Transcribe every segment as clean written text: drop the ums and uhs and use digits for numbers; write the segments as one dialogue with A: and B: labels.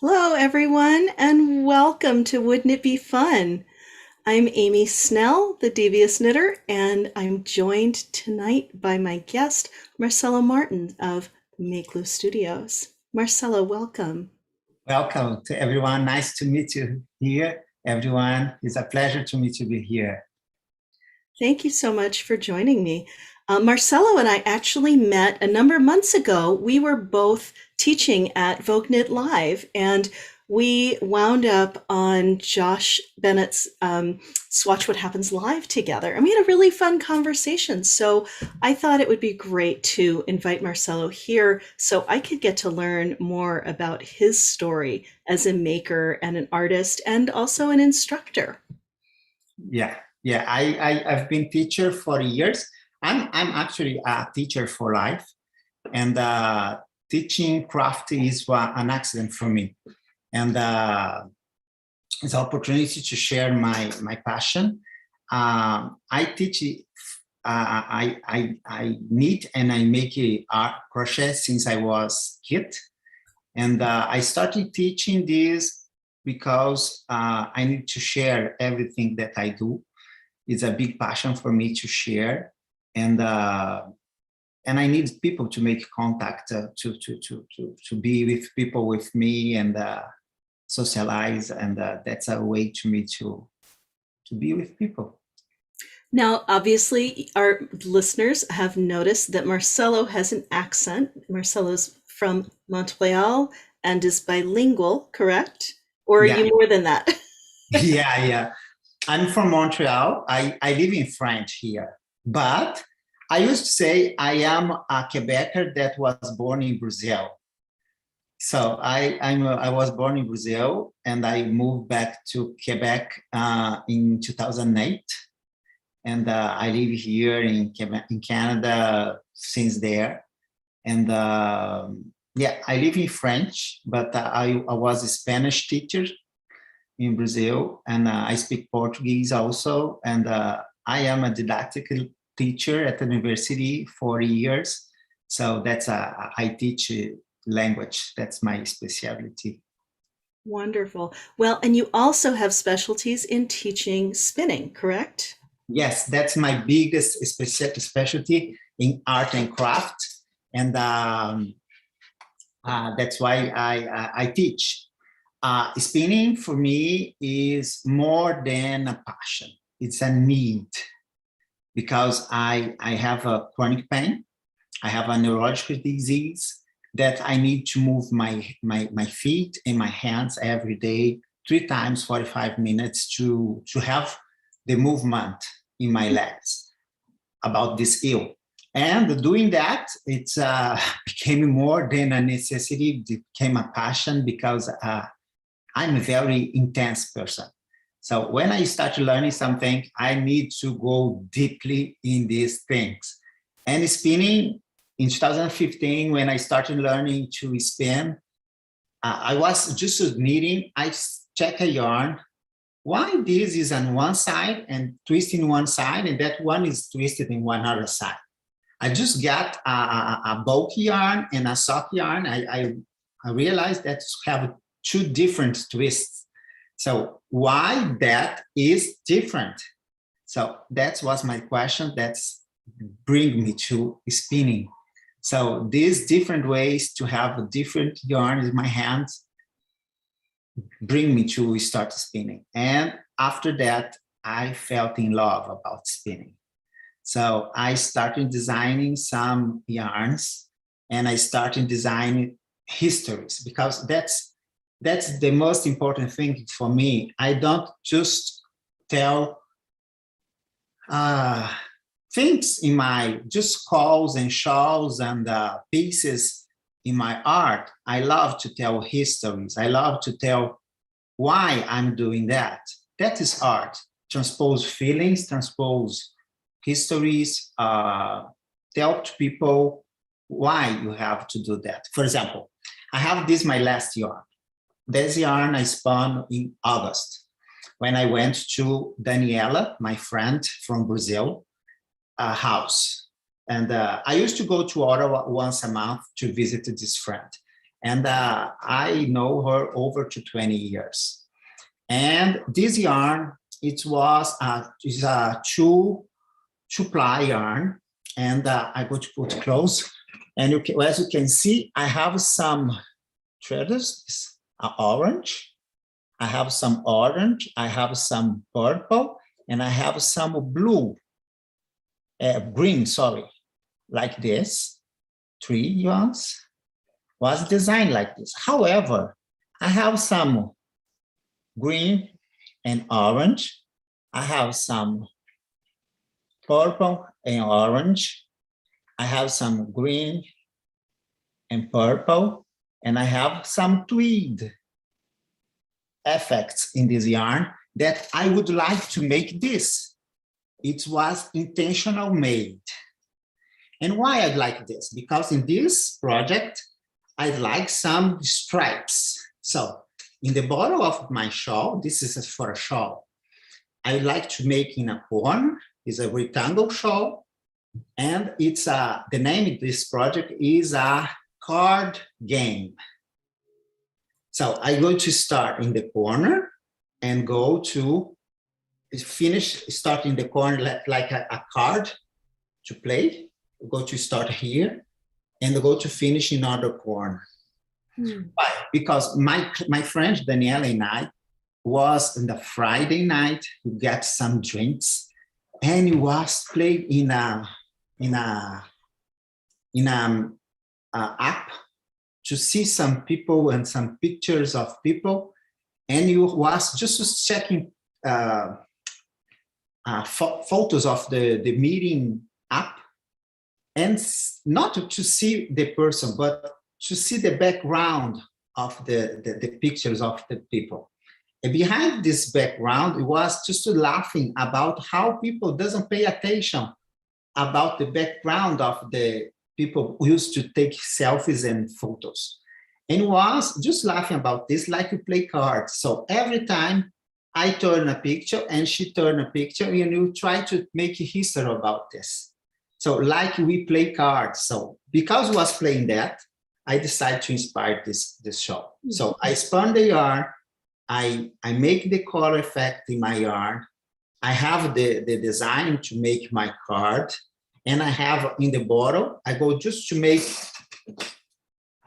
A: Hello, everyone, and welcome to Wouldn't It Be Fun? I'm Amy Snell, the Devious Knitter, and I'm joined tonight by my guest, Marcelo Martins of Make Loose Studios. Marcelo, welcome.
B: Welcome to everyone. Nice to meet you here, everyone. It's a pleasure to meet you here.
A: Thank you so much for joining me. Marcelo and I actually met a number of months ago. We were both teaching at VogueKnit Live, and we wound up on Josh Bennett's Swatch What Happens Live together. And we had a really fun conversation. So I thought it would be great to invite Marcelo here so I could get to learn more about his story as a maker and an artist and also an instructor.
B: Yeah. I've been teacher for years. I'm actually a teacher for life, and teaching craft is an accident for me, and it's an opportunity to share my passion. I teach. I knit and I make art crochet since I was kid, and I started teaching this because I need to share everything that I do. It's a big passion for me to share, and I need people to make contact, to be with people with me and socialize, and that's a way to me to be with people.
A: Now, obviously, our listeners have noticed that Marcelo has an accent. Marcelo's from Montreal and is bilingual, correct? Or are
B: Yeah,
A: you more than that?
B: yeah. I'm from Montreal. I live in French here, but I used to say I am a Quebecer that was born in Brazil. So I was born in Brazil and I moved back to Quebec in 2008, and I live here in Quebec, in Canada since there. And yeah, I live in French, but I was a Spanish teacher in Brazil, and I speak Portuguese also. And I am a didactic teacher at the university for years. So I teach language. That's my specialty.
A: Wonderful. Well, and you also have specialties in teaching spinning, correct?
B: Yes, that's my biggest specialty in art and craft. And that's why I teach. Spinning for me is more than a passion. It's a need because I have a chronic pain. I have a neurological disease that I need to move my feet and my hands every day, 3 times 45 minutes to have the movement in my legs about this ill. And doing that, it became more than a necessity, it became a passion because I'm a very intense person. So when I start learning something, I need to go deeply in these things. And spinning in 2015, when I started learning to spin, I was just knitting. I check a yarn. Why this is on one side and twisting one side, and that one is twisted in one other side. I just got a bulk yarn and a sock yarn. I realized that have two different twists. So why that is different? So that was my question. That's bring me to spinning. So these different ways to have a different yarn in my hands bring me to start spinning. And after that, I felt in love about spinning. So I started designing some yarns, and I started designing histories, because that's the most important thing for me. I don't just tell things in my just calls and shawls and pieces in my art. I love to tell histories. I love to tell why I'm doing that. That is art. Transpose feelings, transpose histories, tell to people why you have to do that. For example, I have this my last yarn. This yarn I spun in August when I went to Daniela, my friend from Brazil, house. And I used to go to Ottawa once a month to visit this friend. And I know her over to 20 years. And this yarn, it's a two-ply yarn. And I'm going to put close. And as you can see, I have some threads, orange. I have some orange. I have some purple. And I have some blue, green, sorry, like this. 3 yarns was designed like this. However, I have some green and orange. I have some purple and orange. I have some green and purple, and I have some tweed effects in this yarn that I would like to make this. It was intentional made. And why I'd like this? Because in this project, I'd like some stripes. So in the bottom of my shawl, this is for a shawl. I'd like to make in a corner, is a rectangle shawl. And it's the name of this project is a card game. So I'm going to start in the corner and go to finish, start in the corner like a card to play. Go to start here and go to finish in other corner. Why? Because my friend Daniela and I was on the Friday night to get some drinks, and he was playing in a app to see some people and some pictures of people, and he was just checking photos of the meeting app, and not to see the person, but to see the background of the pictures of the people. And behind this background, it was just laughing about how people doesn't pay attention about the background of the people who used to take selfies and photos. And was just laughing about this like we play cards. So every time I turn a picture and she turn a picture, and you try to make history about this. So like we play cards. So because I was playing that, I decided to inspire this show. So I spun the yarn, I make the color effect in my yarn, I have the design to make my card, and I have in the bottle, I go just to make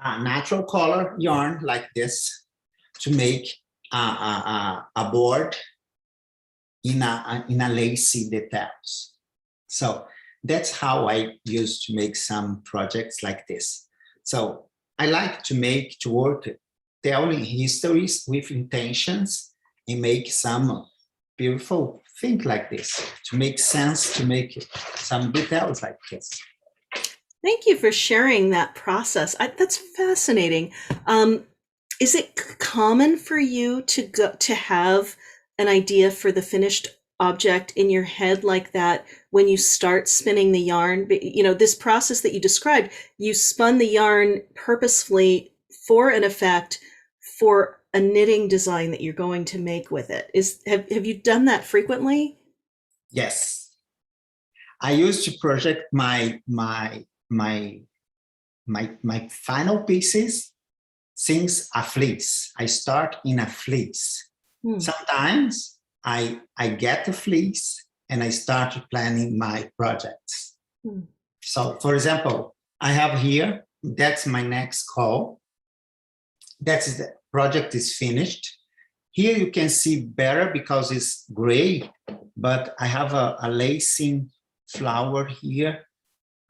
B: a natural color yarn like this to make a board in a lacy details. So that's how I used to make some projects like this. So I like to work telling histories with intentions and make some beautiful thing like this, to make sense, to make some details like this.
A: Thank you for sharing that process. That's fascinating. Is it common for you to have an idea for the finished object in your head like that when you start spinning the yarn? You know, this process that you described, you spun the yarn purposefully for an effect, for a knitting design that you're going to make with it. Have you done that frequently?
B: Yes, I used to project my final pieces since a fleece. I start in a fleece. Sometimes I get the fleece and I start planning my projects. So for example, I have here, that's my next call. That's the project is finished. Here you can see better because it's gray, but I have a lacing flower here.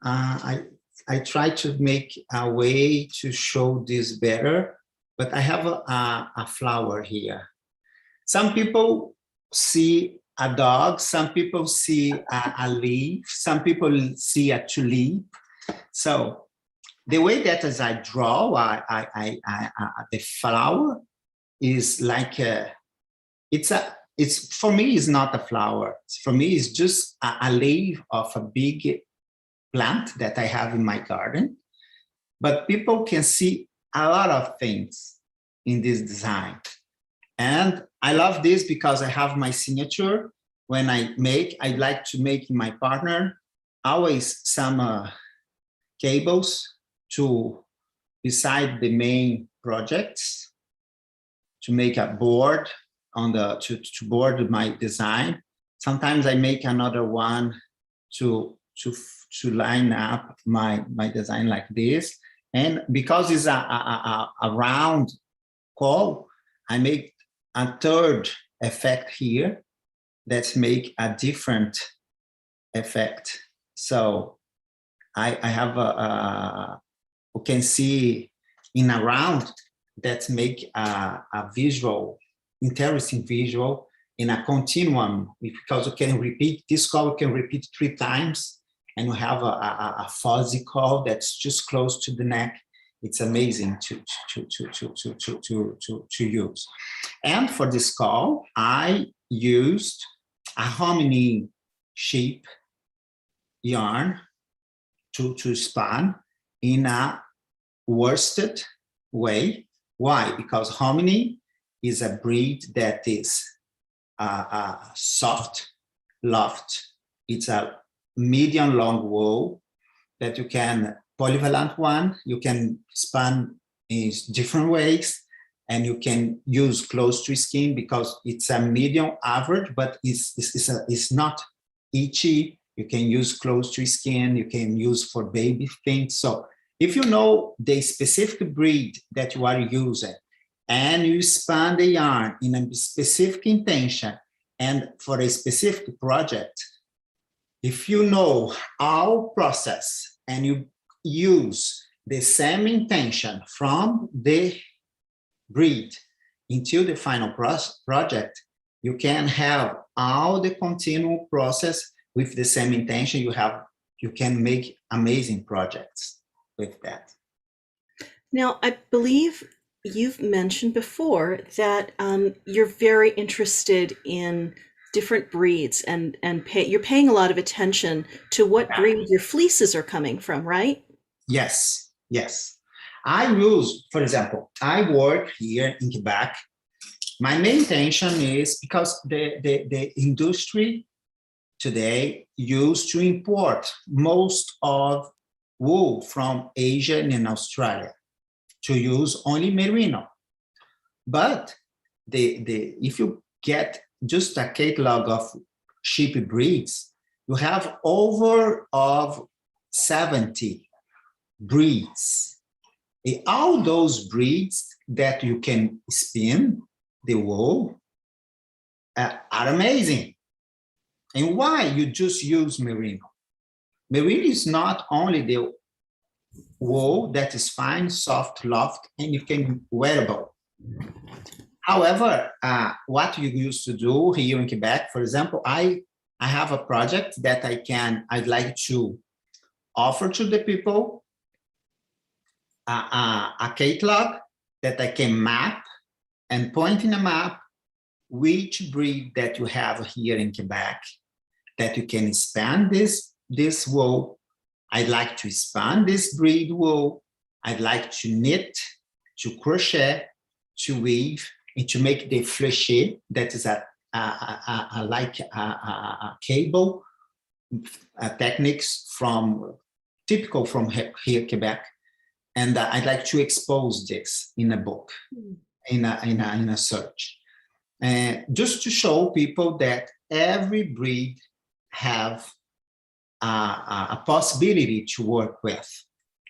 B: I try to make a way to show this better, but I have a flower here. Some people see a dog, some people see a leaf, some people see a tulip. So the way that as I draw, the flower is like it's for me it's not a flower. For me it's just a leaf of a big plant that I have in my garden. But people can see a lot of things in this design. And I love this because I have my signature. When I like to make my partner always some cables to beside the main projects to make a board to board my design. Sometimes I make another one to line up my design like this. And because it's a round call, I make a third effect here that make a different effect. So I have you can see in a round that make a visual, interesting visual in a continuum, because you can repeat this call, you can repeat 3 times, and you have a fuzzy call that's just close to the neck. It's amazing to use. And for this call, I used a hominy sheep yarn to spun in a worsted way. Why? Because hominy is a breed that is soft, loft. It's a medium long wool that you can, polyvalent one, you can spun in different ways, and you can use close to skin because it's a medium average, but it's not itchy. You can use close to skin, you can use for baby things. So if you know the specific breed that you are using and you spun the yarn in a specific intention and for a specific project, if you know our process and you use the same intention from the breed until the final project, you can have all the continual process with the same intention. You can make amazing projects with that.
A: Now, I believe you've mentioned before that you're very interested in different breeds and you're paying a lot of attention to what breed your fleeces are coming from, right?
B: Yes, yes. I use, for example, I work here in Quebec. My main intention is because the industry today used to import most of wool from Asia and Australia to use only merino. But if you get just a catalog of sheep breeds, you have over of 70 breeds. And all those breeds that you can spin the wool are amazing. And why you just use merino? Merino is not only the wool that is fine, soft, loft, and you can wearable. However, what you used to do here in Quebec, for example, I have a project that I'd like to offer to the people a catalog that I can map and point in a map which breed that you have here in Quebec that you can spin this wool. I'd like to spin this breed wool. I'd like to knit, to crochet, to weave, and to make the fléché, that is a cable techniques typical from here, Quebec. And I'd like to expose this in a book, in a search. Just to show people that every breed have a possibility to work with.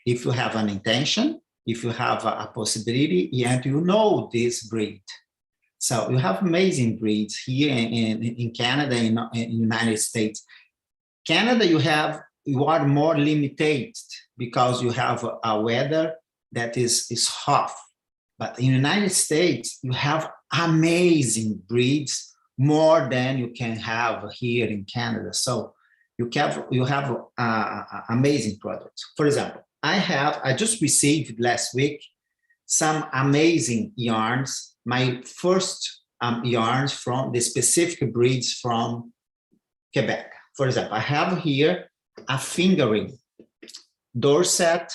B: If you have an intention, if you have a possibility, and you know this breed. So you have amazing breeds here in Canada, in the United States. Canada, you are more limited because you have a weather that is hot. But in the United States, you have amazing breeds, more than you can have here in Canada. So you have amazing products. For example, I just received last week some amazing yarns. My first yarns from the specific breeds from Quebec. For example, I have here a fingering Dorset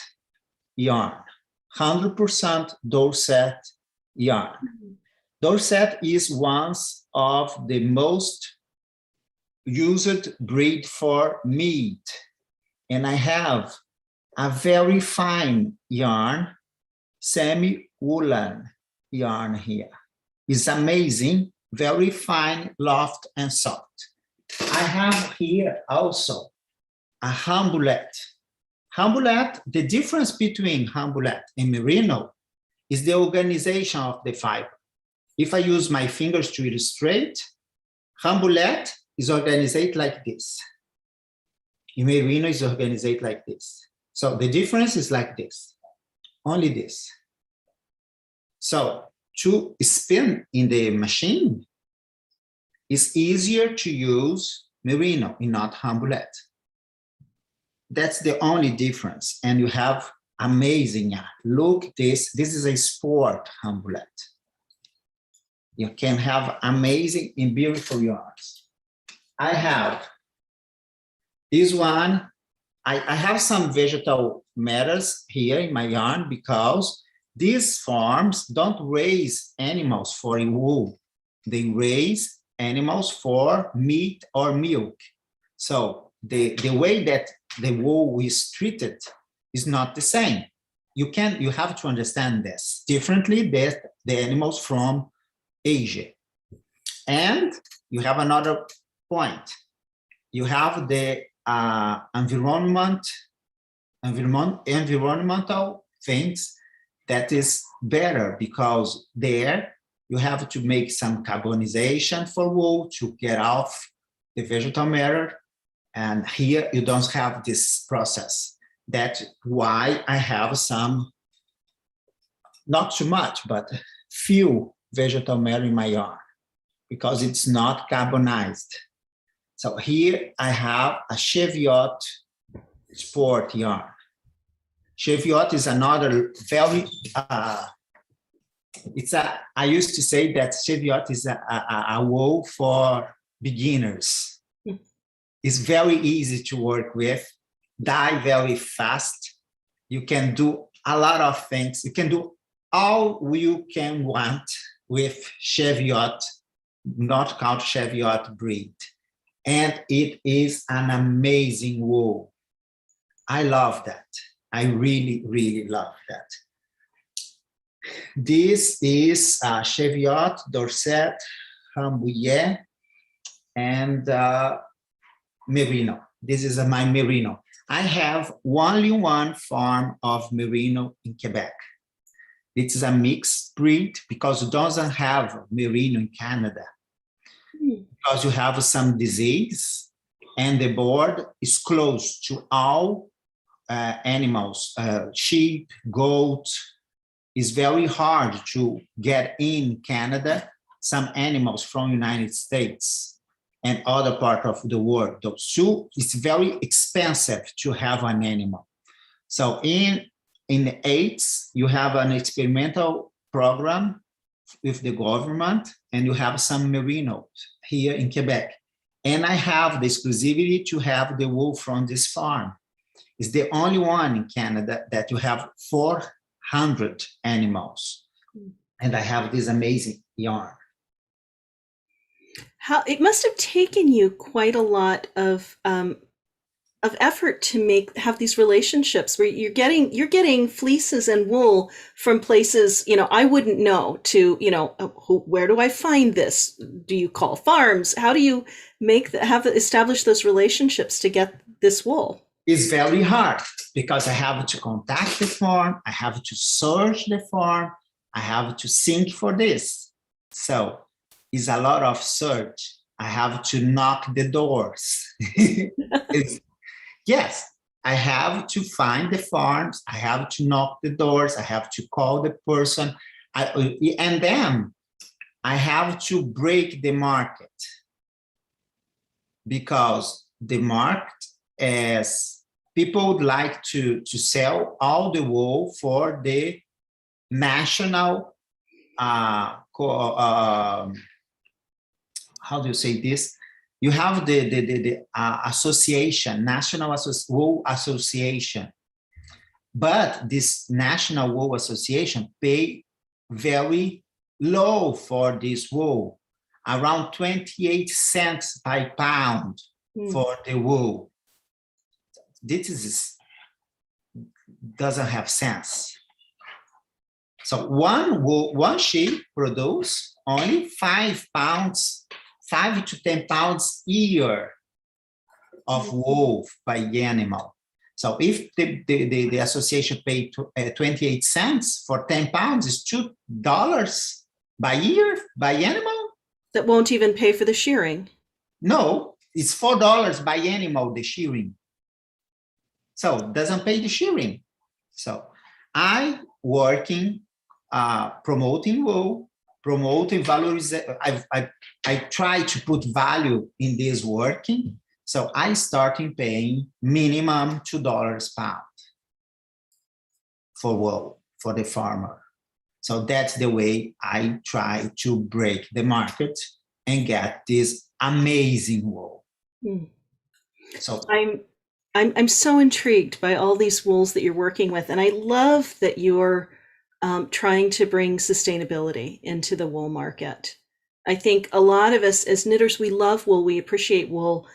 B: yarn, 100% Dorset yarn. Dorset is one of the most used breed for meat. And I have a very fine yarn semi-woolen yarn here. It's amazing, very fine, soft, and soft. I have here also a hambulette. Hambulette, the difference between hambulette and merino is the organization of the fiber. If I use my fingers to illustrate, hambulette is organized like this. Merino is organized like this. So the difference is like this, only this. So to spin in the machine, it's easier to use merino and not hambulette. That's the only difference. And you have amazing yarn. Look, this is a sport hambulette. You can have amazing and beautiful yarns. I have this one. I have some vegetal matters here in my yarn because these farms don't raise animals for wool. They raise animals for meat or milk. So the way that the wool is treated is not the same. You have to understand this differently than the animals from Asia. And you have another point. You have the environmental things that is better because there you have to make some carbonization for wool to get off the vegetal matter. And here you don't have this process. That's why I have some, not too much, but few vegetal matter in my yarn because it's not carbonized. So here I have a Cheviot sport yarn. Cheviot is another very, I used to say that Cheviot is a wool for beginners. It's very easy to work with, dye very fast. You can do a lot of things. You can do all you can want with Cheviot, not called Cheviot breed. And it is an amazing wool. I love that. I really, really love that. This is Cheviot, Dorset, Rambouillet, and merino. This is my merino. I have only one farm of merino in Quebec. It is a mixed breed because it doesn't have merino in Canada. Because you have some disease and the board is close to all animals, sheep, goat. It's very hard to get in Canada some animals from United States and other part of the world. So it's very expensive to have an animal. So in the AIDS, you have an experimental program with the government, and you have some merinos here in Quebec. And I have the exclusivity to have the wool from this farm. It's the only one in Canada that you have 400 animals. And I have this amazing yarn.
A: How it must have taken you quite a lot of effort to have these relationships where you're getting fleeces and wool from places, I wouldn't know to, where do I find this? Do you call farms? How do you establish those relationships to get this wool?
B: It's very hard because I have to contact the farm. I have to search the farm. I have to think for this. So it's a lot of search. I have to knock the doors. Yes, I have to find the farms. I have to knock the doors. I have to call the person. And then I have to break the market because the market is people would like to sell all the wool for the national, how do you say this? You have the association, National Wool Association. But this National Wool Association pay very low for this wool, around 28 cents per pound for the wool. This doesn't have sense. So one sheep produce only 5 pounds, 5 to 10 pounds a year of wool by animal. So if the association paid 28 cents for 10 pounds, is $2 by year by animal?
A: That won't even pay for the shearing.
B: No, it's $4 by animal, the shearing. So doesn't pay the shearing. So I working, promoting wool, promoting valorization. I try to put value in this working. So I started paying minimum $2 pound for wool for the farmer. So that's the way I try to break the market and get this amazing wool.
A: Mm.
B: So
A: I'm so intrigued by all these wools that you're working with, and I love that you're trying to bring sustainability into the wool market. I think a lot of us as knitters, we love wool, we appreciate wool,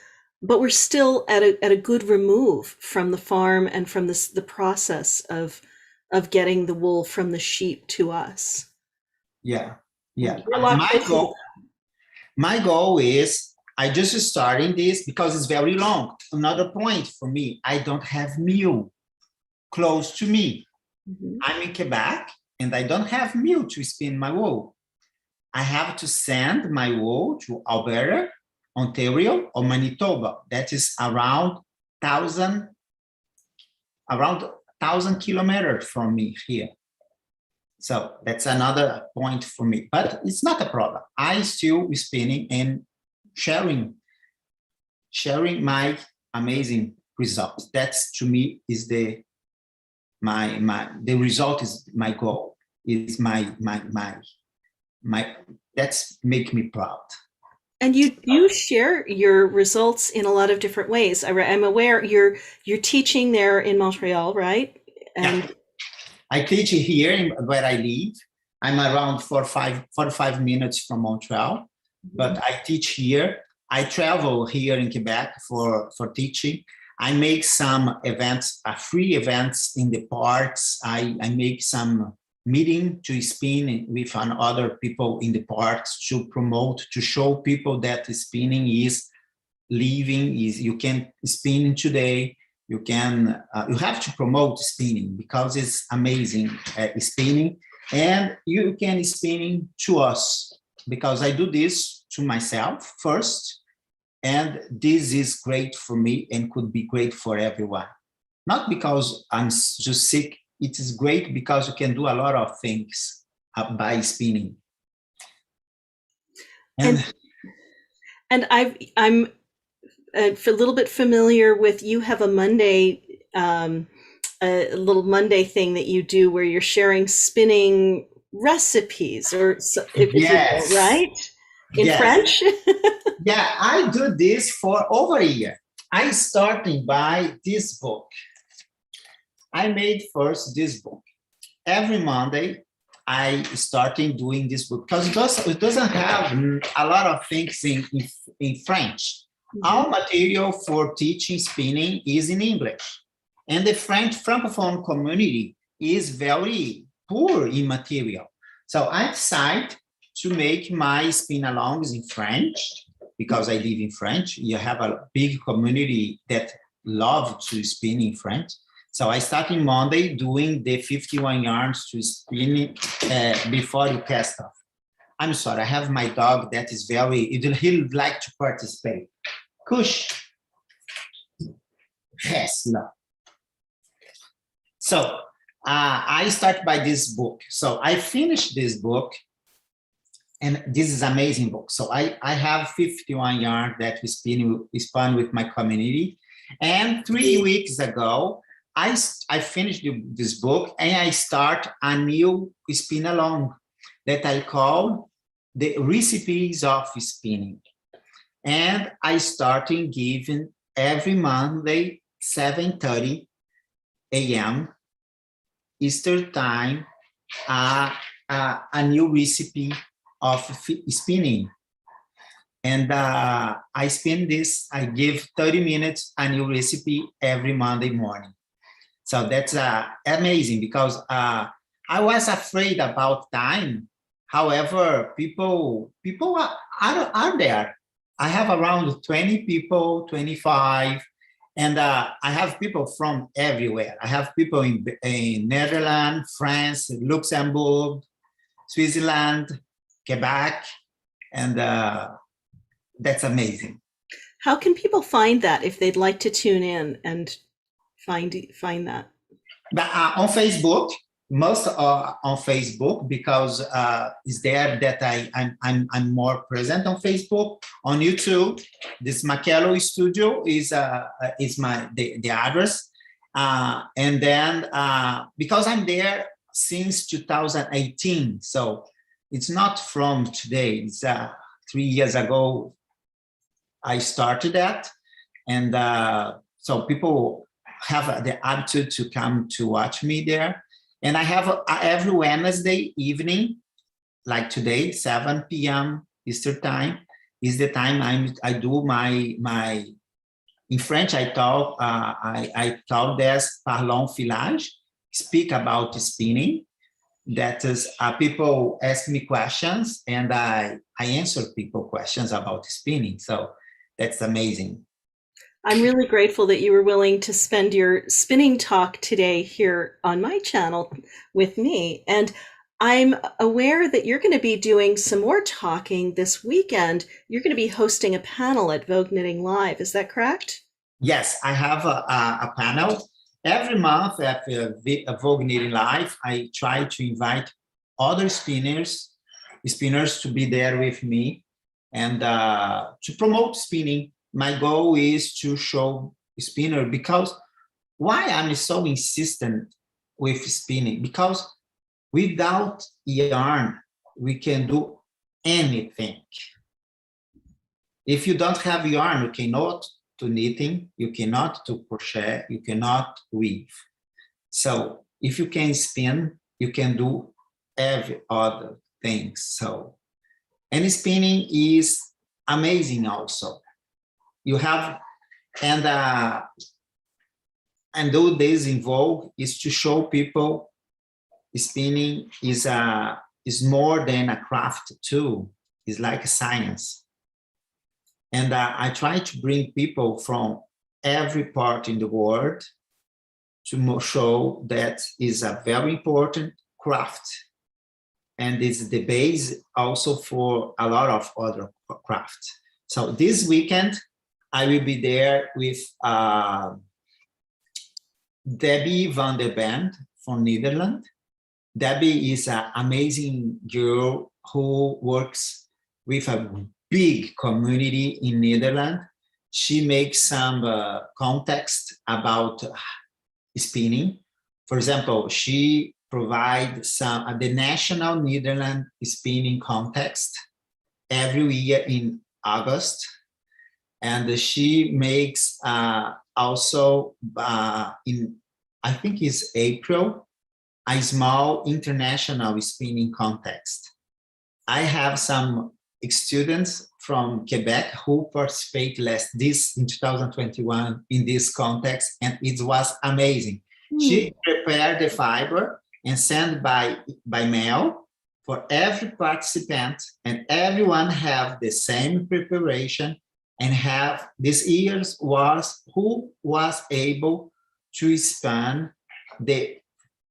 A: but we're still at a good remove from the farm and from the process of getting the wool from the sheep to us.
B: yeah,
A: And
B: yeah.
A: you're a lot closer to that.
B: My goal is I just starting this because it's very long. Another point for me, I don't have mill close to me.
A: Mhm.
B: I'm in Quebec and I don't have mill to spin my wool. I have to send my wool to Alberta, Ontario, or Manitoba. That is around 1,000 kilometers from me here. So that's another point for me, but it's not a problem. I still spinning and sharing my amazing results. That's to me is the result is my goal. Is my that's make me proud.
A: And you share your results in a lot of different ways. I'm aware you're teaching there in Montreal, right? And
B: Yeah. I teach here where I live. I'm around 45 minutes from Montreal, but I teach here. I travel here in Quebec for teaching. I make some events, free events in the parks. I make some meeting to spin with other people in the parks to promote, to show people that spinning is living, is you can spin today. You can you have to promote spinning because it's amazing spinning, and you can spinning to us because I do this to myself first, and this is great for me and could be great for everyone. Not because I'm just sick. It is great because you can do a lot of things by spinning.
A: and and I'm a little bit familiar with, you have a Monday, a little Monday thing that you do where you're sharing spinning recipes, or if you will,
B: Yes,
A: right? In
B: yes.
A: French?
B: Yeah, I do this for over a year. I started by this book. I made first this book. Every Monday, I started doing this book because it doesn't have a lot of things in French. All material for teaching spinning is in English. And the French Francophone community is very poor in material. So I decided to make my spin-alongs in French because I live in French. You have a big community that love to spin in French. So I started Monday doing the 51 yarns to spin before you cast off. I'm sorry, I have my dog that is he'll like to participate. Kush. Yes, no. So I start by this book. So I finished this book, and this is an amazing book. So I have 51 yards that we spun with my community. And 3 weeks ago, I finished this book and I start a new spin along that I call the recipes of spinning. And I started giving every Monday, 7:30 a.m. Eastern time, a new recipe of spinning. And I spin this, I give 30 minutes, a new recipe every Monday morning. So that's amazing because I I was afraid about time. However, people are there. I have around 20 people, 25, and I have people from everywhere. I have people in Netherlands, France, Luxembourg, Switzerland, Quebec, and that's amazing.
A: How can people find that if they'd like to tune in and find that?
B: But on Facebook, most on Facebook because it's there that I'm more present on Facebook. On YouTube, this Marcelo Studio is the address, and then because I'm there since 2018, so it's not from today. It's 3 years ago I started that, and so people have the attitude to come to watch me there. And I have every Wednesday evening, like today, 7 p.m. Eastern time, is the time I do my in French. I talk this parlons filage, speak about spinning. That is, people ask me questions, and I answer people questions about spinning. So that's amazing.
A: I'm really grateful that you were willing to spend your spinning talk today here on my channel with me. And I'm aware that you're going to be doing some more talking this weekend. You're going to be hosting a panel at Vogue Knitting Live. Is that correct?
B: Yes, I have a panel. Every month at Vogue Knitting Live, I try to invite other spinners to be there with me and to promote spinning. My goal is to show spinner because why I'm so insistent with spinning? Because without yarn, we can do anything. If you don't have yarn, you cannot do knitting, you cannot do crochet, you cannot weave. So if you can spin, you can do every other thing. So, and spinning is amazing also. You have, and do this in Vogue is to show people spinning is more than a craft too. It's like a science. And I try to bring people from every part in the world to show that is a very important craft. And it's the base also for a lot of other crafts. So this weekend, I will be there with Debbie van der Band from Netherlands. Debbie is an amazing girl who works with a big community in Netherlands. She makes some context about spinning. For example, she provides some the National Netherlands Spinning Contest every year in August. And she makes also in, I think it's April, a small international spinning contest. I have some students from Quebec who participate this in 2021 in this context, and it was amazing. She prepared the fiber and sent by mail for every participant, and everyone have the same preparation and have this year's was who was able to spin the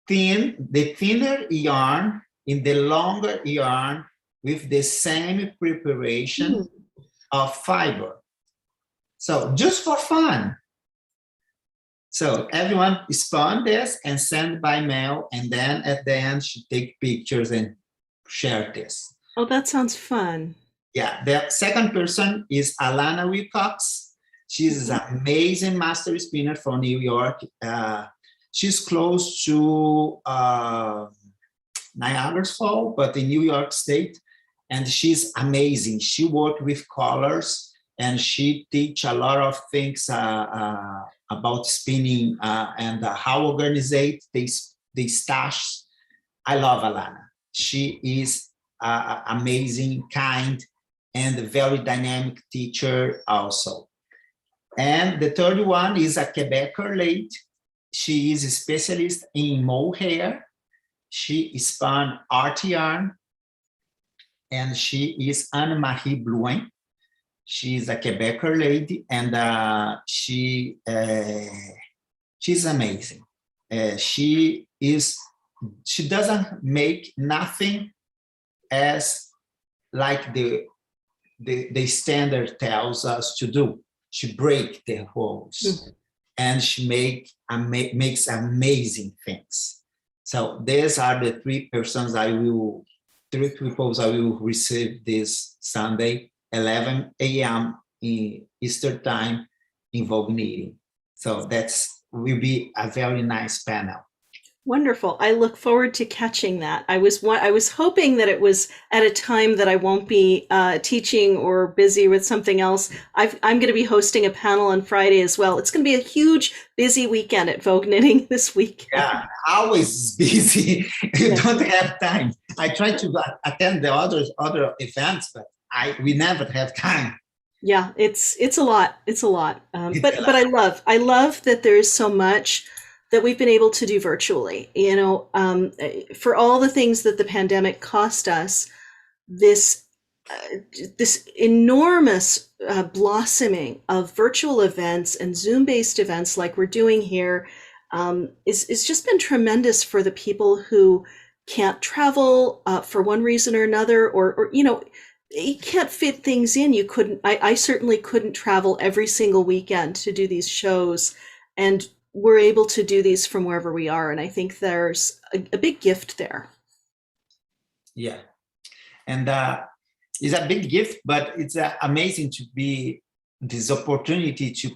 B: thinner yarn in the longer yarn with the same preparation of fiber. So just for fun. So everyone spun this and sent by mail, and then at the end she take pictures and share this.
A: Oh, that sounds fun.
B: Yeah, the second person is Alana Wilcox. She's an amazing master spinner from New York. She's close to Niagara Falls, but in New York State, and she's amazing. She worked with colors, and she teach a lot of things about spinning and how organize the stash. I love Alana. She is amazing, kind, and a very dynamic teacher also. And the third one is a Quebecer lady. She is a specialist in mohair. She spun art yarn, and she is Anne-Marie Blouin. She is a Quebecer lady, and she's amazing. She doesn't make nothing as like the standard tells us to do. She break the rules, and she makes amazing things. So these are the three people I will receive this Sunday, 11 a.m. in Eastern time in Vogue meeting. So that's will be a very nice panel.
A: Wonderful. I look forward to catching that. I was hoping that it was at a time that I won't be teaching or busy with something else. I'm going to be hosting a panel on Friday as well. It's going to be a huge, busy weekend at Vogue Knitting this weekend.
B: Yeah, always busy. You
A: Yeah.
B: don't have time. I try to attend the other events, but we never have time.
A: Yeah, it's a lot. It's a lot. But I love that there's so much that we've been able to do virtually. For all the things that the pandemic cost us, this this enormous blossoming of virtual events and Zoom-based events like we're doing here is just been tremendous for the people who can't travel for one reason or another, or you can't fit things in. You couldn't. I certainly couldn't travel every single weekend to do these shows, and we're able to do these from wherever we are. And I think there's a big gift there.
B: Yeah, and it's a big gift, but it's amazing to be this opportunity to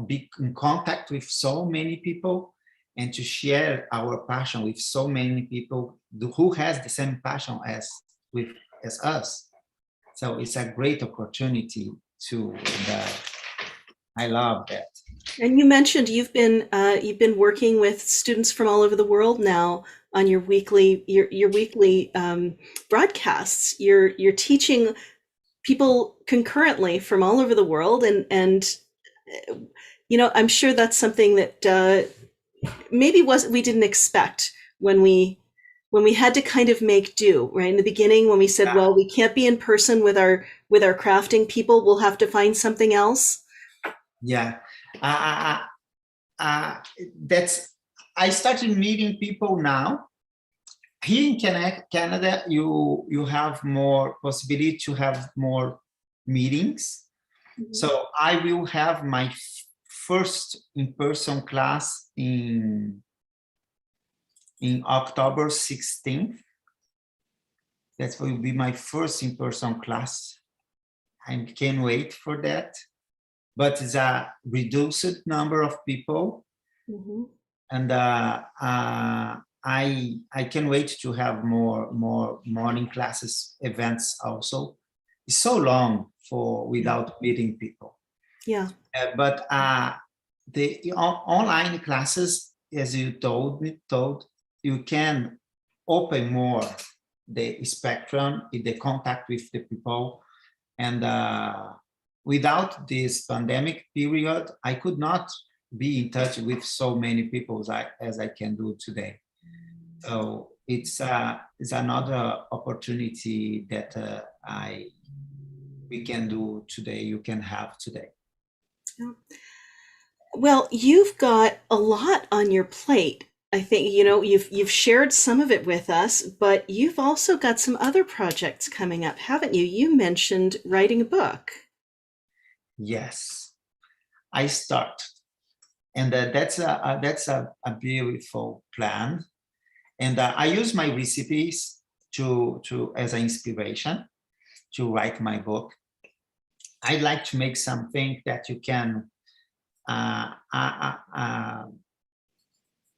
B: be in contact with so many people and to share our passion with so many people who has the same passion as us. So it's a great opportunity to. I love that.
A: And you mentioned you've been working with students from all over the world now on your weekly broadcasts. You're teaching people concurrently from all over the world, and I'm sure that's something that maybe we didn't expect when we had to kind of make do, right? In the beginning, when we said, well, we can't be in person with our crafting people, we'll have to find something else.
B: Yeah. That's I started meeting people now. Here in Canada, you have more possibility to have more meetings. Mm-hmm. So I will have my first in-person class in October 16th. That will be my first in-person class. I can't wait for that. But it's a reduced number of people. Mm-hmm. And I can wait to have more morning classes events also. It's so long without meeting people.
A: Yeah.
B: But the online classes, as you told, you can open more the spectrum, the contact with the people, and without this pandemic period, I could not be in touch with so many people as I can do today. So it's another opportunity that we can do today. You can have today.
A: Well, you've got a lot on your plate. I think you've shared some of it with us, but you've also got some other projects coming up, haven't you? You mentioned writing a book.
B: Yes, I start, and that's a beautiful plan. And I use my recipes to as an inspiration to write my book. I'd like to make something that you can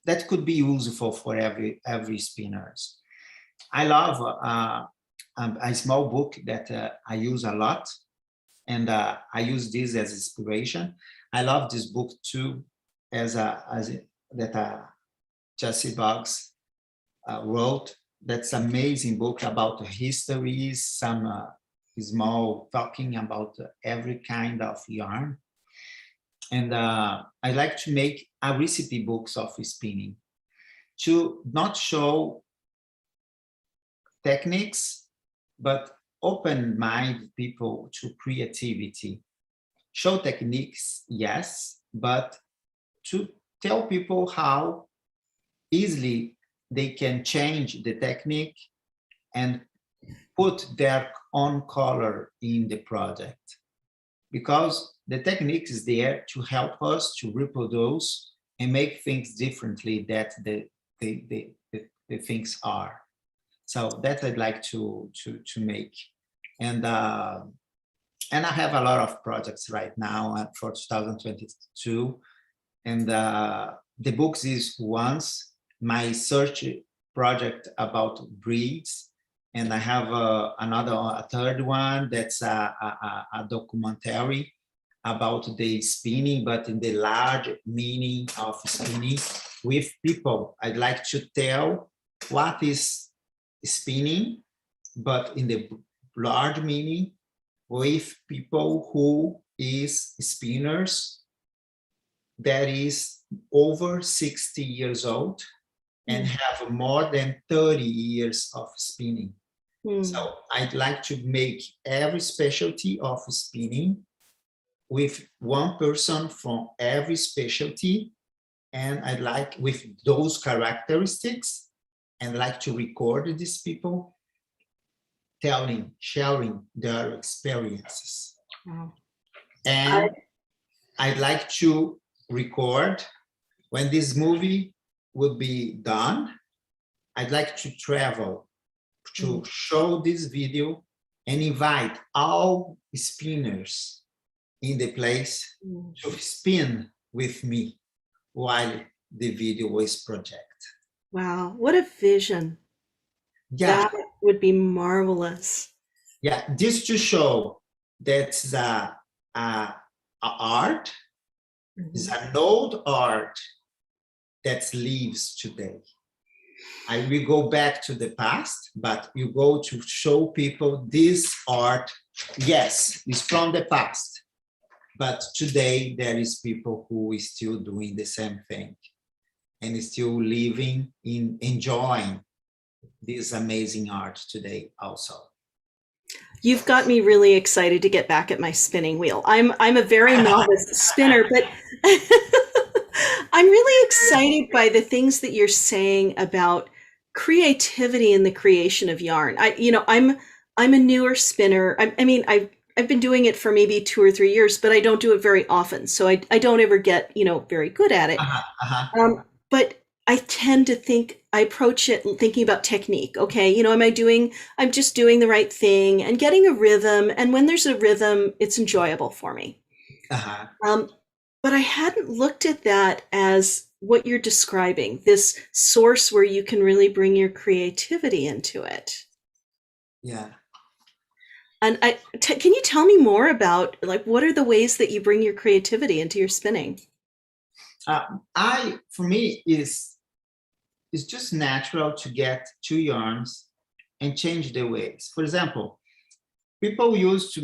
B: that could be useful for every spinners. I love a small book that I use a lot, and I use this as inspiration. I love this book too, that Jesse Boggs wrote. That's amazing book about the histories, some small talking about every kind of yarn. And I like to make a recipe books of spinning to not show techniques, but open-minded people to creativity. Show techniques, yes, but to tell people how easily they can change the technique and put their own color in the project. Because the technique is there to help us to reproduce and make things differently that the things are. So that I'd like to make. And I have a lot of projects right now for 2022. And the books is once my search project about breeds. And I have a third one that's a documentary about the spinning, but in the large meaning of spinning with people. I'd like to tell what is spinning, but in the large meaning with people who is spinners that is over 60 years old and have more than 30 years of spinning. So I'd like to make every specialty of spinning with one person from every specialty. And I'd like with those characteristics and like to record these people sharing their experiences.
A: Wow.
B: And I'd like to record when this movie would be done. I'd like to travel to show this video and invite all spinners in the place to spin with me while the video is projected.
A: Wow, what a vision.
B: Yeah.
A: That would be marvelous.
B: Yeah, this to show that a art is an old art that lives today. I will go back to the past, but you go to show people this art, yes, is from the past. But today there is people who is still doing the same thing and is still living in enjoying this amazing art today also.
A: You've got me really excited to get back at my spinning wheel. I'm a very novice spinner, but I'm really excited by the things that you're saying about creativity in the creation of yarn. I'm a newer spinner. I've been doing it for maybe 2 or 3 years, but I don't do it very often. So I don't ever get, very good at it. But I tend to I approach it thinking about technique. Okay, I'm just doing the right thing and getting a rhythm. And when there's a rhythm, it's enjoyable for me. But I hadn't looked at that as what you're describing, this source where you can really bring your creativity into it.
B: Yeah.
A: And can you tell me more about, like, what are the ways that you bring your creativity into your spinning?
B: For me, it's just natural to get two yarns and change the ways. For example, people used to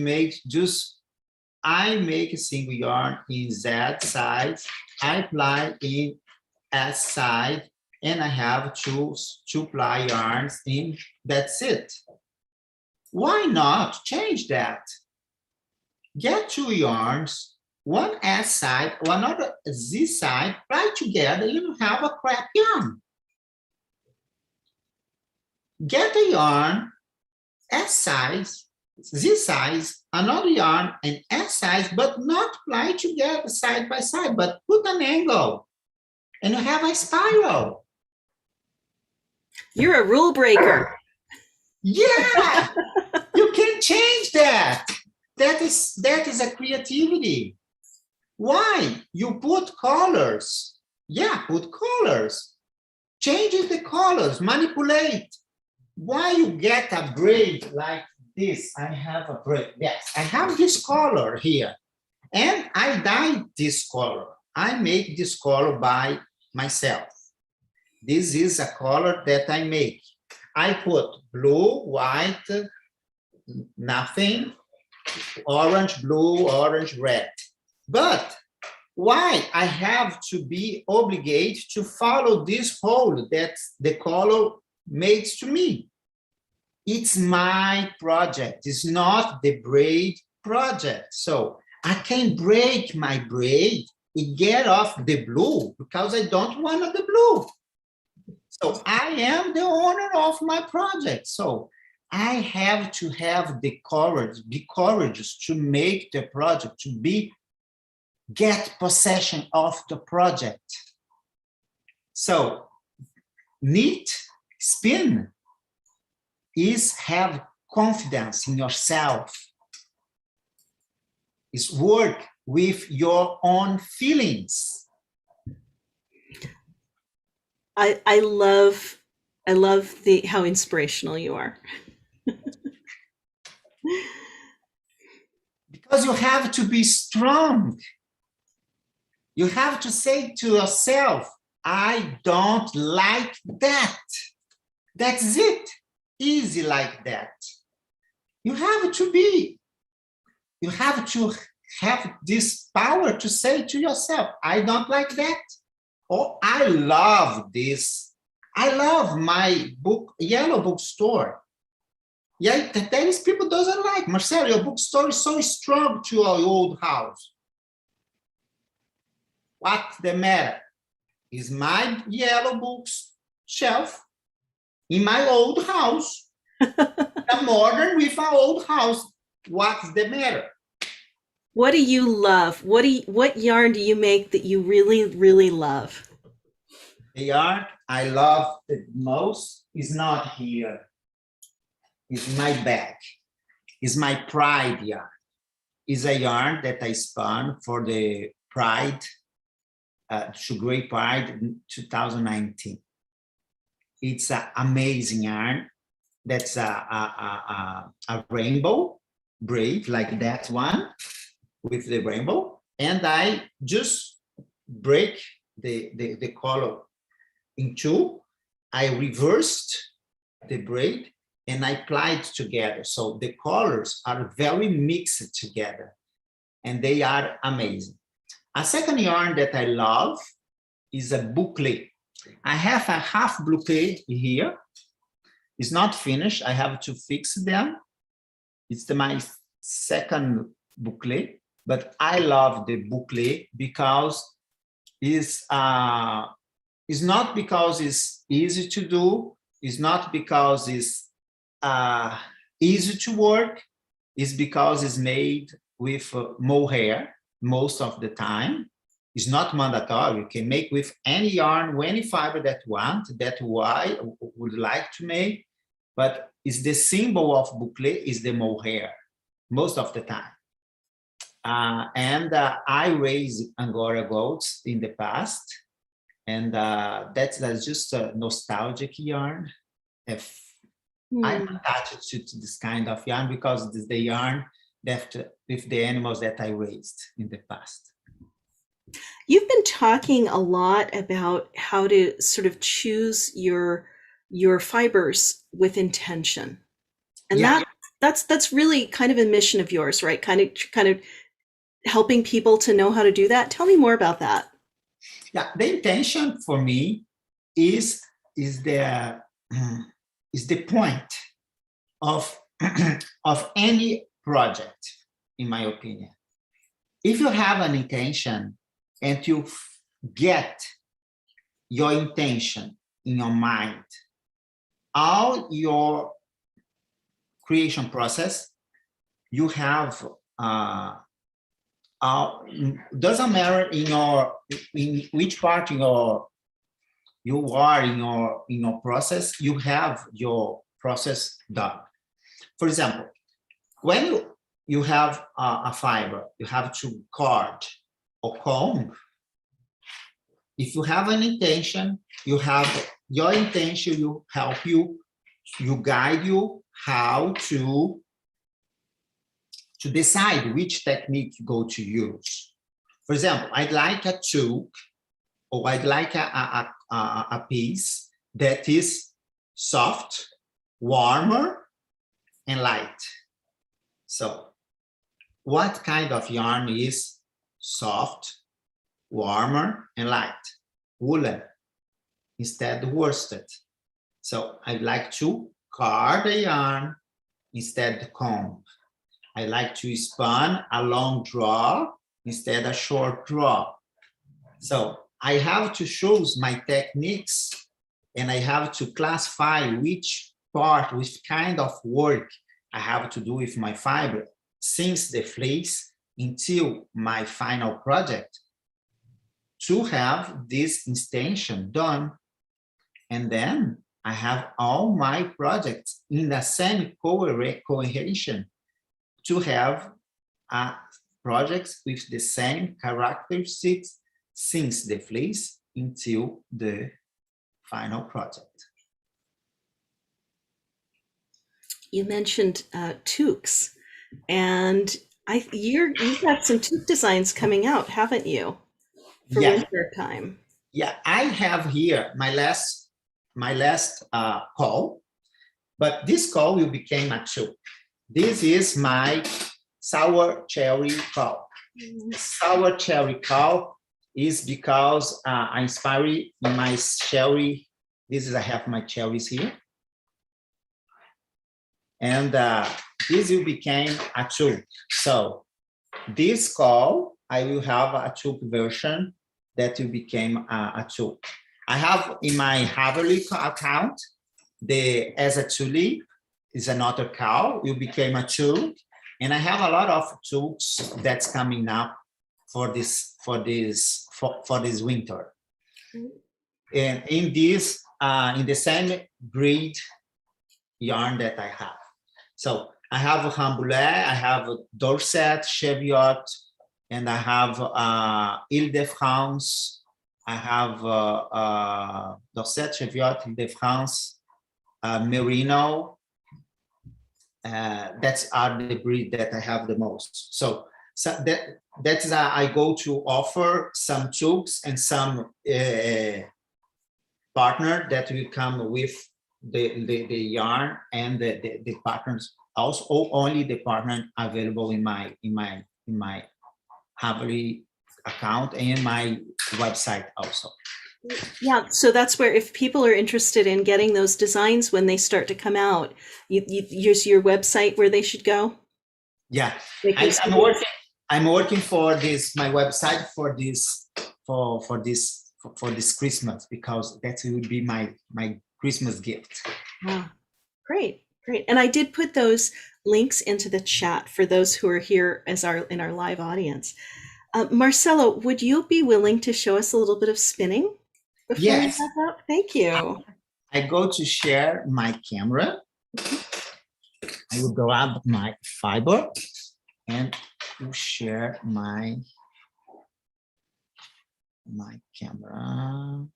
B: I make a single yarn in Z side, I ply in S side, and I have two ply yarns in, that's it. Why not change that? Get two yarns, one S side, one other Z side, ply together, you have a crap yarn. Get a yarn, S size, Z size, another yarn, and S size, but not ply together side by side, but put an angle, and you have a spiral.
A: You're a rule breaker.
B: Yeah, you can change that. That is a creativity. Why? You put colors. Yeah, put colors. Change the colors, manipulate. Why you get a braid like this? I have a braid. Yes, I have this color here. And I dye this color. I make this color by myself. This is a color that I make. I put blue, white, nothing, orange, blue, orange, red. But why I have to be obligated to follow this hole that the color makes to me? it's my project. It's not the braid project. So I can break my braid and get off the blue because I don't want the blue. So I am the owner of my project. So I have to have the courage, be courageous to make the project, to get possession of the project. So knit, spin is have confidence in yourself, is work with your own feelings.
A: I love the how inspirational you are.
B: Because you have to be strong. You have to say to yourself, I don't like that. That's it. Easy like that. You have to have this power to say to yourself, I don't like that. Or I love this. I love my book, yellow bookstore. Yeah, there is people doesn't like, Marcelo, your bookstore is so strong to our old house. What's the matter? Is my yellow books shelf in my old house. A modern with an old house. What's the matter?
A: What do you love? What yarn do you make that you really, really love?
B: The yarn I love the most is not here. It's my bag. It's my pride yarn. It's a yarn that I spun for the Pride, Sugar Pride in 2019. It's an amazing yarn. That's a rainbow braid, like that one, with the rainbow. And I just break the color in two. I reversed the braid and I applied together. So the colors are very mixed together and they are amazing. A second yarn that I love is a boucle. I have a half boucle here. It's not finished. I have to fix them. It's my second boucle, but I love the boucle because it's not because it's easy to do. It's not because it's easy to work. It's because it's made with mohair most of the time. It's not mandatory. You can make with any yarn, any fiber that you want, that I would like to make, but it's the symbol of boucle is the mohair most of the time. I raised Angora goats in the past, and that's just a nostalgic yarn. If I'm attached to this kind of yarn because it's the yarn that with the animals that I raised in the past.
A: You've been talking a lot about how to sort of choose your fibers with intention. And
B: Yeah,
A: that's really kind of a mission of yours, right? Kind of helping people to know how to do that. Tell me more about that.
B: yeah. The intention for me is the is the point of of any project, in my opinion. If you have an intention and you get your intention in your mind, all your creation process, you have doesn't matter in which part you are in your process, you have your process done. For example, when you have a fiber, you have to cord or comb. If you have an intention, you have your intention, you help you, you guide you how to decide which technique you go to use. For example, I'd like a toque, or I'd like a piece that is soft, warmer, and light. So what kind of yarn is soft, warmer, and light? Woolen, instead worsted. So I'd like to card the yarn instead of comb. I like to spin a long draw instead of short draw. So I have to choose my techniques, and I have to classify which part, which kind of work I have to do with my fiber since the fleece until my final project to have this extension done. And then I have all my projects in the same cohesion to have projects with the same characteristics since the fleece until the final project.
A: You mentioned toques, and you've got some toque designs coming out, haven't you, for
B: Yeah,
A: winter time?
B: yeah. I have here my last call, but this call will become a toque. This is my sour cherry call. Sour cherry call is because I inspire my cherry. This is I have my cherries here. And this will become a toque. So this call, I will have a toque version that will become a toque. I have in my Haverly account, the as a tulip is another call, will become a toque. And I have a lot of toques that's coming up for this winter. And in this, in the same breed yarn that I have. So I have a Rambouillet, I have a Dorset, Cheviot, and I have Ile-de-France. I have Dorset, Cheviot, Ile-de-France, Merino. That's are the breed that I have the most. So that's I go to offer some toques and some partner that will come with the yarn, and the partners also only the partner available in my Haverly account and my website also.
A: Yeah, so that's where if people are interested in getting those designs when they start to come out, you use your website where they should go.
B: Yeah, I'm working for this my website for this Christmas, because that will be my Christmas gift.
A: Ah, great. And I did put those links into the chat for those who are here in our live audience. Marcelo, would you be willing to show us a little bit of spinning before
B: Yes.
A: we wrap up? Thank you.
B: I go to share my camera. I will grab my fiber and to share my camera.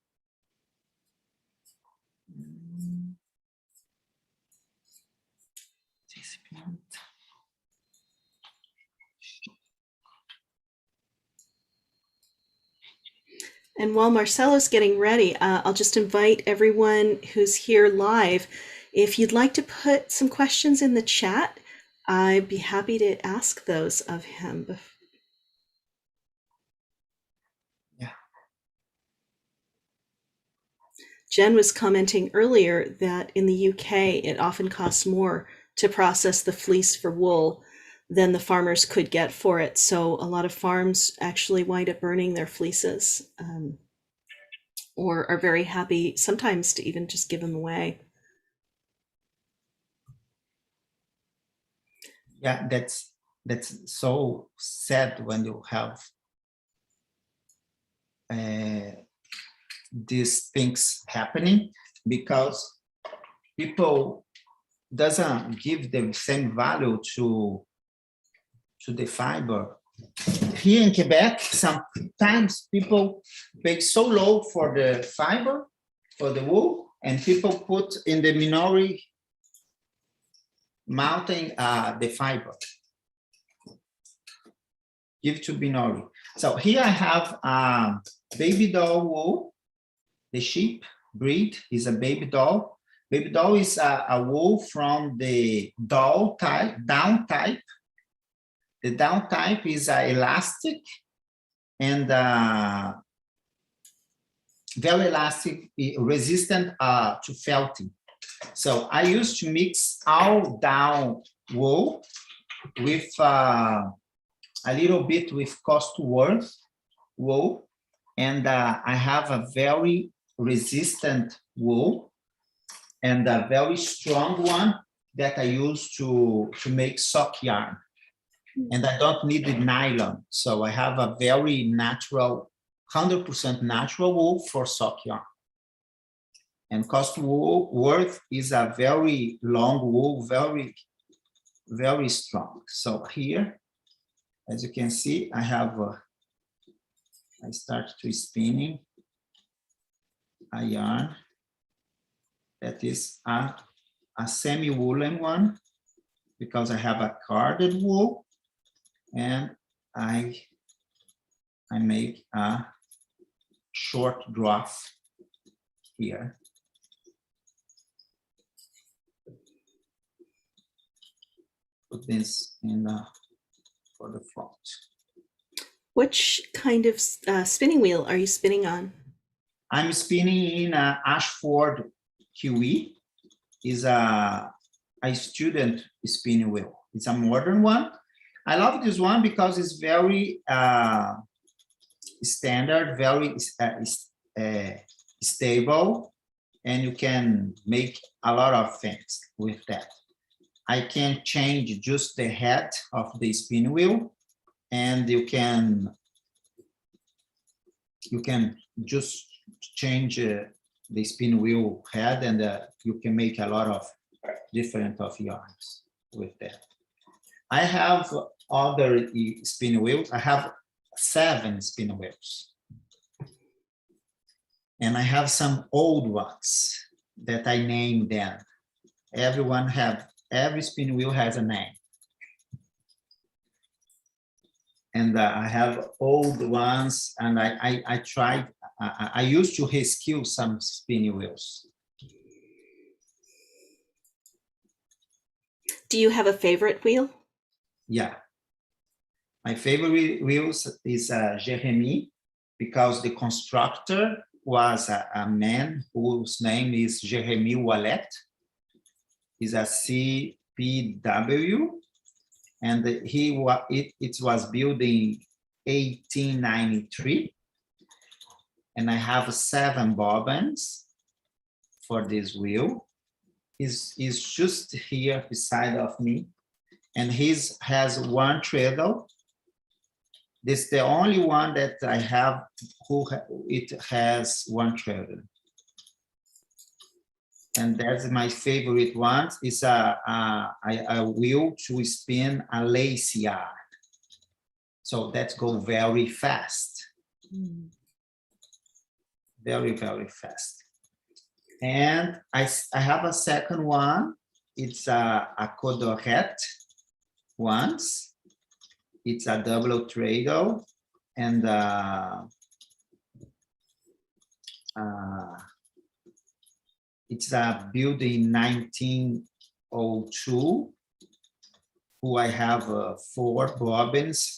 A: And while Marcelo's getting ready, I'll just invite everyone who's here live, if you'd like to put some questions in the chat, I'd be happy to ask those of him.
B: Yeah.
A: Jen was commenting earlier that in the UK, it often costs more to process the fleece for wool than the farmers could get for it. So a lot of farms actually wind up burning their fleeces, or are very happy sometimes to even just give them away.
B: Yeah, that's so sad when you have these things happening, because people doesn't give the same value to the fiber. Here in Quebec, sometimes people pay so low for the fiber, for the wool, and people put in the minority mounting the fiber. Give to minority. So here I have baby doll wool. The sheep breed is a baby doll. Baby doll is a wool from the doll type, down type. The down type is elastic and very elastic, resistant to felting. So I used to mix all down wool with a little bit with Costworth wool, and I have a very resistant wool and a very strong one that I use to make sock yarn. And I don't need the nylon. So I have a very natural, 100% natural wool for sock yarn. And Costworth is a very long wool, very, very strong. So here, as you can see, I have, I start to spinning a yarn that is a semi-woolen one, because I have a carded wool, and I make a short draft here. Put this in for the front.
A: Which kind of spinning wheel are you spinning on?
B: I'm spinning in a Ashford QE. Is a student spinning wheel. It's a modern one. I love this one because it's very standard, very stable, and you can make a lot of things with that. I can change just the head of the spin wheel, and you can just change the spin wheel head, and you can make a lot of different of yarns with that. I have other spin wheels. I have 7 spin wheels, and I have some old ones that I named them. Every spin wheel has a name. And I have old ones, and I tried, I used to rescue some spinning wheels.
A: Do you have a favorite wheel?
B: Yeah. My favorite wheels is Jeremy, because the constructor was a man whose name is Jeremy Wallet. He's a CPW, and it was built in 1893. And I have 7 bobbins for this wheel. He's just here beside of me, and his has 1 treadle. This is the only one that I have it has 1 treadle. And that's my favorite one. It's a wheel to spin a lace yarn. So that goes very fast. Very, very fast. And I have a second one. It's a Codorette ones. It's a double treadle, and it's built in 1902. Who I have 4 bobbins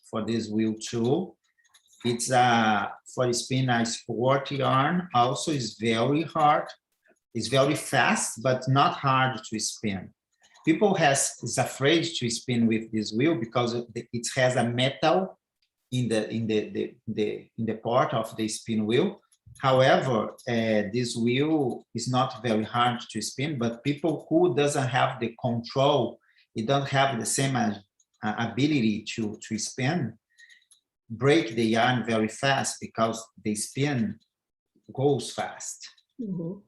B: for this wheel too. It's for spin a sport yarn. Also, is very hard. It's very fast, but not hard to spin. People is afraid to spin with this wheel because it has a metal in the part of the spin wheel. However, this wheel is not very hard to spin, but people who doesn't have the control, it don't have the same ability to spin, break the yarn very fast because the spin goes fast.
A: Mm-hmm.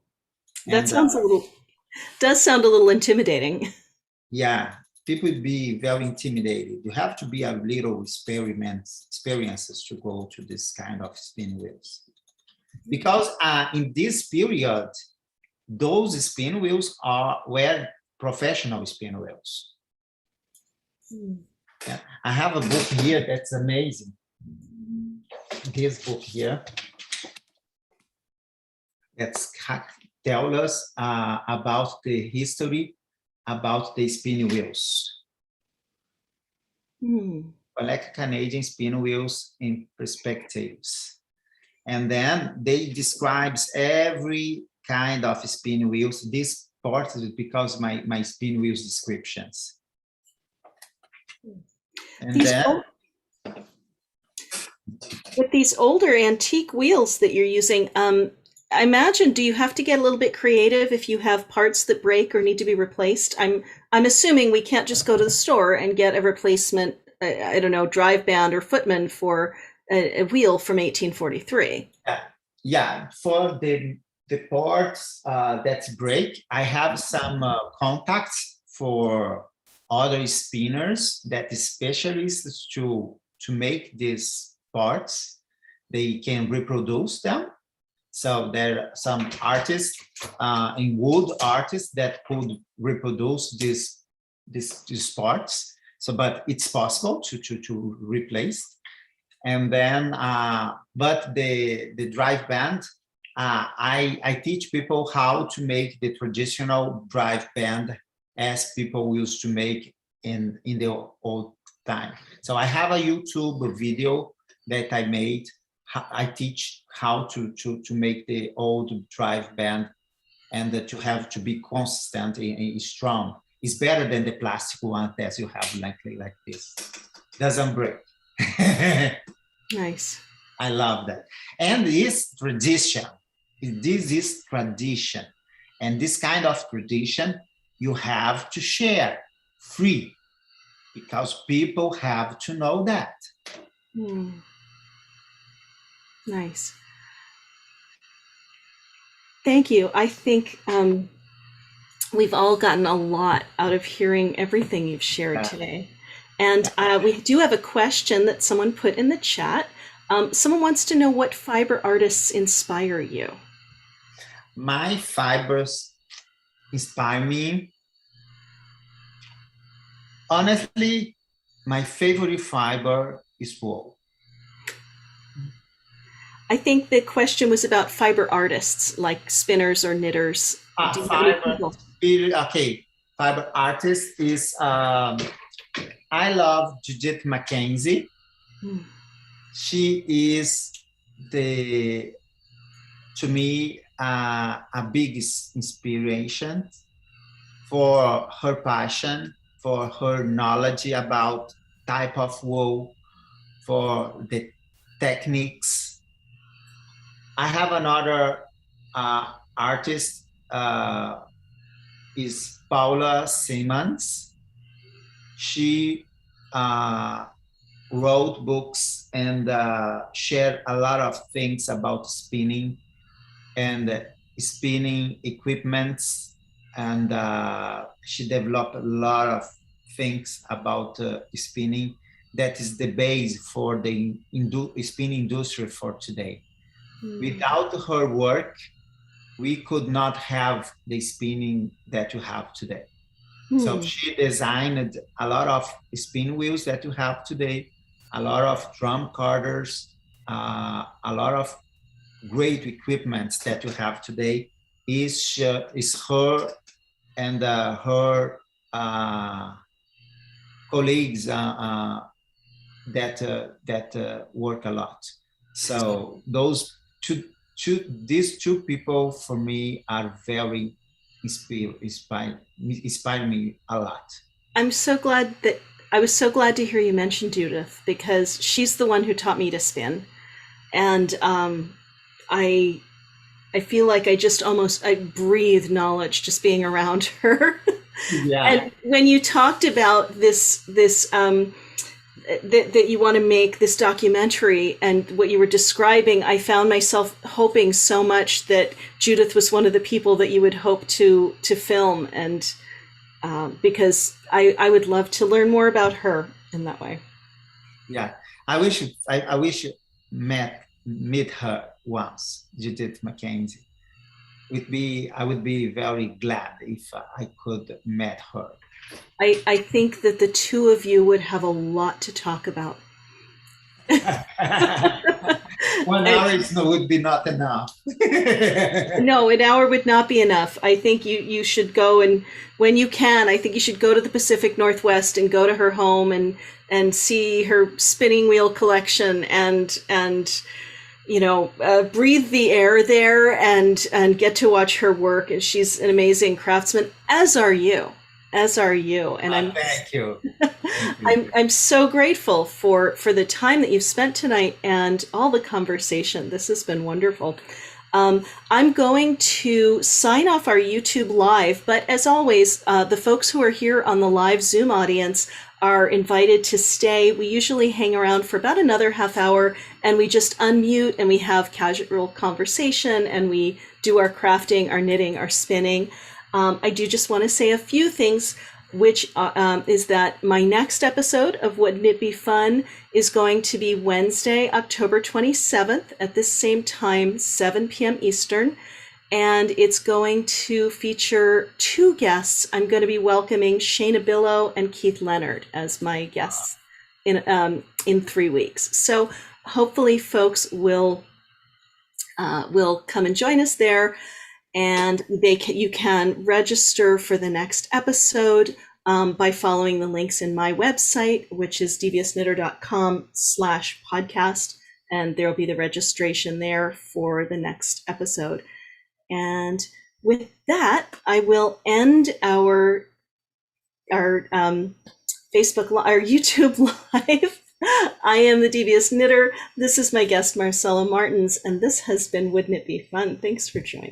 A: That sounds does sound a little intimidating.
B: Yeah, people be very intimidated. You have to be a little experiences to go to this kind of spin wheels. Because in this period, those spin wheels were professional spin wheels. Yeah. I have a book here that's amazing. This book here that tells us about the history about the spin wheels. Collect Canadian spin wheels in perspectives. And then they describes every kind of spin wheels. This part is because my spin wheels descriptions. And
A: These
B: then
A: with these older antique wheels that you're using, I imagine, do you have to get a little bit creative if you have parts that break or need to be replaced? I'm assuming we can't just go to the store and get a replacement, I don't know, drive band or footman for a wheel from 1843.
B: yeah, for the parts that break, I have some contacts for other spinners that is specialists to make these parts. They can reproduce them. So there are some artists in wood artists that could reproduce these parts. So, but it's possible to replace. And then, but the drive band, I teach people how to make the traditional drive band as people used to make in the old time. So I have a YouTube video that I made. I teach how to make the old drive band, and to have to be consistent and strong. It's better than the plastic one that you have like this. Doesn't break.
A: Nice.
B: I love that. And this tradition, this is tradition. And this kind of tradition, you have to share free, because people have to know that.
A: Nice. Thank you. I think we've all gotten a lot out of hearing everything you've shared today. And we do have a question that someone put in the chat. Someone wants to know what fiber artists inspire you.
B: My fibers inspire me. Honestly, my favorite fiber is wool.
A: I think the question was about fiber artists, like spinners or knitters.
B: Okay, fiber artist is, I love Judith Mackenzie. She is to me, a big inspiration for her passion, for her knowledge about type of wool, for the techniques. I have another artist, is Paula Simmons. She wrote books and shared a lot of things about spinning and spinning equipments, and she developed a lot of things about spinning that is the base for the spinning industry for today. Without her work, we could not have the spinning that you have today. So she designed a lot of spin wheels that you have today, a lot of drum carders, a lot of great equipments that you have today. Is her and her colleagues that work a lot. So these two people for me are very inspire me a lot.
A: I was so glad to hear you mention Judith, because she's the one who taught me to spin, and I feel like I breathe knowledge just being around her.
B: Yeah.
A: And when you talked about this that you want to make this documentary and what you were describing, I found myself hoping so much that Judith was one of the people that you would hope to film, and because I would love to learn more about her in that way.
B: Yeah, I wish you meet her once, Judith Mackenzie. I would be very glad if I could meet her.
A: I think that the two of you would have a lot to talk about.
B: 1 hour would be not enough.
A: No, an hour would not be enough. I think you should go, and when you can, I think you should go to the Pacific Northwest and go to her home and see her spinning wheel collection and breathe the air there and get to watch her work. And she's an amazing craftsman, as are you, and
B: Thank you. Thank you.
A: I'm so grateful for the time that you've spent tonight and all the conversation. This has been wonderful. I'm going to sign off our YouTube live, but as always, the folks who are here on the live Zoom audience are invited to stay. We usually hang around for about another half hour and we just unmute and we have casual conversation and we do our crafting, our knitting, our spinning. I do just want to say a few things, which is that my next episode of Wouldn't It Be Fun is going to be Wednesday, October 27th at this same time, 7 p.m. Eastern. And it's going to feature two guests. I'm going to be welcoming Shayna Billow and Keith Leonard as my guests in 3 weeks. So hopefully folks will come and join us there. And you can register for the next episode by following the links in my website, which is deviousnidder.com/podcast. And there will be the registration there for the next episode. And with that, I will end our Facebook, our YouTube live. I am the Devious Knitter. This is my guest, Marcelo Martins, and this has been Wouldn't It Be Fun? Thanks for joining.